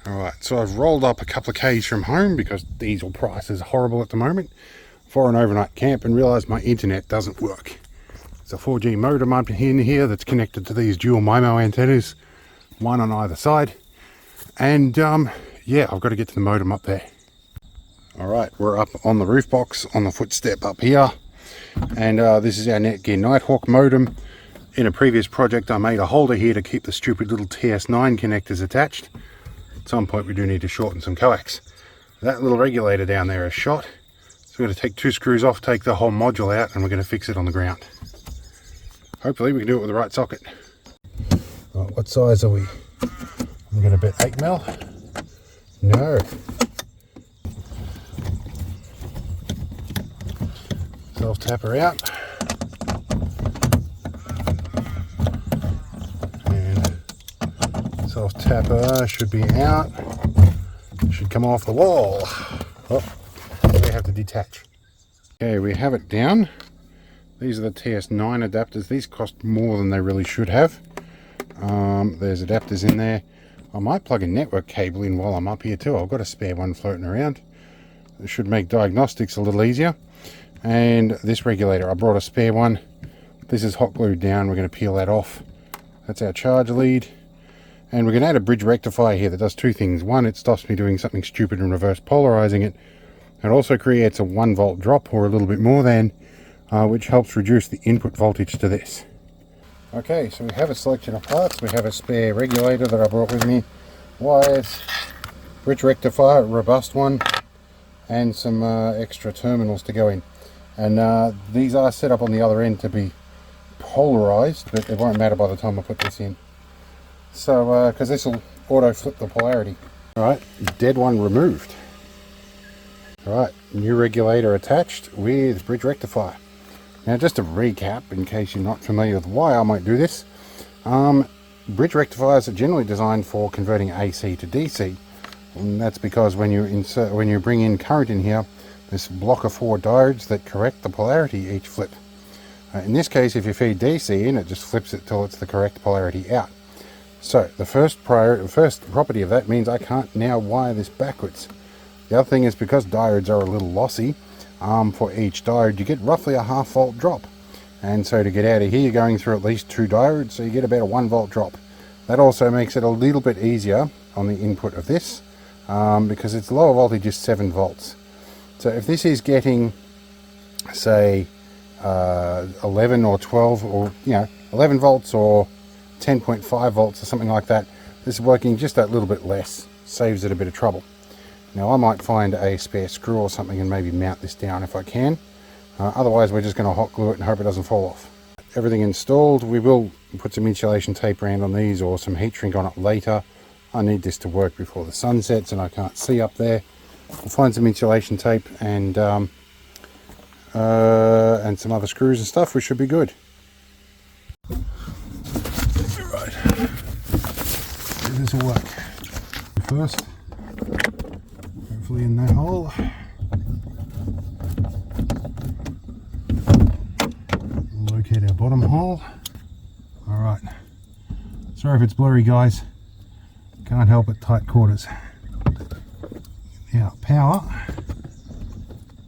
Alright, so I've rolled up a couple of k's from home because diesel prices are horrible at the moment for an overnight camp, and realised my internet doesn't work. It's a 4G modem up in here that's connected to these dual MIMO antennas, one on either side, and yeah, I've got to get to the modem up there. Alright, we're up on the roof box on the footstep up here, and this is our Netgear Nighthawk modem. In a previous project I made a holder here to keep the stupid little TS9 connectors attached. At some point we do need to shorten some coax. That little regulator down there is shot, so we're going to take 2 screws off, take the whole module out, and we're going to fix it on the ground. Hopefully we can do it with the right socket. Right, what size are we? I'm going to bet 8mm. No. Self-tapper out. And self-tapper should be out. Should come off the wall. Oh, we have to detach. Okay, we have it down. These are the TS9 adapters. These cost more than they really should have. There's adapters in there. I might plug a network cable in while I'm up here too. I've got a spare one floating around. It should make diagnostics a little easier. And this regulator, I brought a spare one. This is hot glued down. We're going to peel that off. That's our charge lead. And we're going to add a bridge rectifier here that does 2 things. One, it stops me doing something stupid and reverse polarizing it. It also creates a 1 volt drop, or a little bit more than, which helps reduce the input voltage to this. Okay, so we have a selection of parts. We have a spare regulator that I brought with me, wires, bridge rectifier, a robust one, and some extra terminals to go in. And these are set up on the other end to be polarized, but it won't matter by the time I put this in. So, because this will auto flip the polarity. Alright, dead one removed. Alright, new regulator attached with bridge rectifier. Now, just to recap, in case you're not familiar with why I might do this, bridge rectifiers are generally designed for converting AC to DC, and that's because when you bring in current in here, this block of 4 diodes that correct the polarity each flip. In this case, if you feed DC in, it just flips it till it's the correct polarity out. So the first property of that means I can't now wire this backwards. The other thing is, because diodes are a little lossy, for each diode you get roughly a 1/2 volt drop, and so to get out of here you're going through at least 2 diodes, so you get about a 1 volt drop. That also makes it a little bit easier on the input of this, because its lower voltage is 7 volts. So if this is getting, say, 11 or 12, or 11 volts or 10.5 volts or something like that, this is working just that little bit less, saves it a bit of trouble. Now I might find a spare screw or something and maybe mount this down if I can. Otherwise we're just going to hot glue it and hope it doesn't fall off. Everything installed. We will put some insulation tape around on these, or some heat shrink on it later. I need this to work before the sun sets and I can't see up there. We'll find some insulation tape and some other screws and stuff. We should be good. Right, this will work. First, hopefully in that hole. Locate our bottom hole. Alright, sorry if it's blurry guys, can't help it, tight quarters. Now power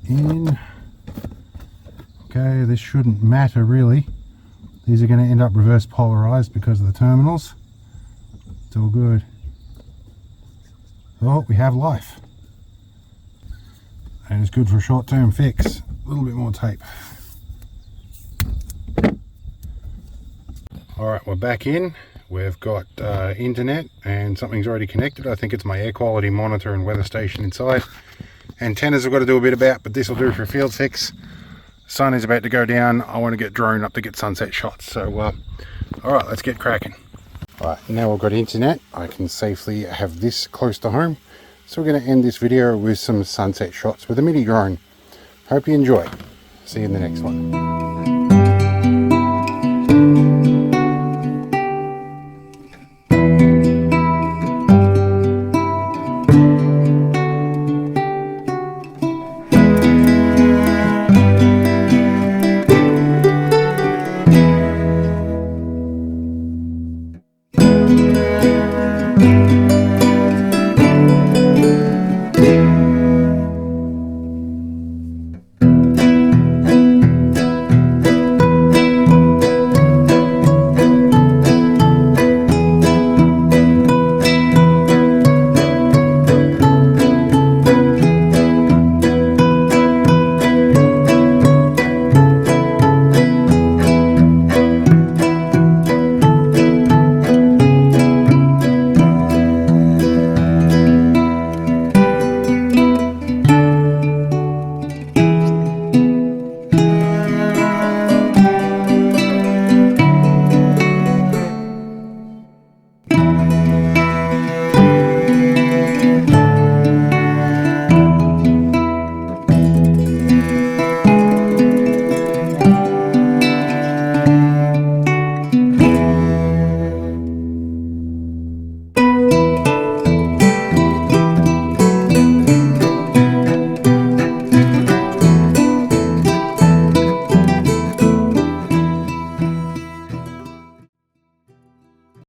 in. Okay, this shouldn't matter really. These are going to end up reverse polarized because of the terminals. It's all good. Oh, we have life. And it's good for a short-term fix. A little bit more tape. Alright, we're back in. We've got internet and something's already connected. I think it's my air quality monitor and weather station inside. Antennas I've got to do a bit about, but this will do for a field fix. Sun is about to go down. I want to get drone up to get sunset shots. So, alright, let's get cracking. Alright, now we've got internet. I can safely have this close to home. So we're going to end this video with some sunset shots with a mini drone. Hope you enjoy. See you in the next one.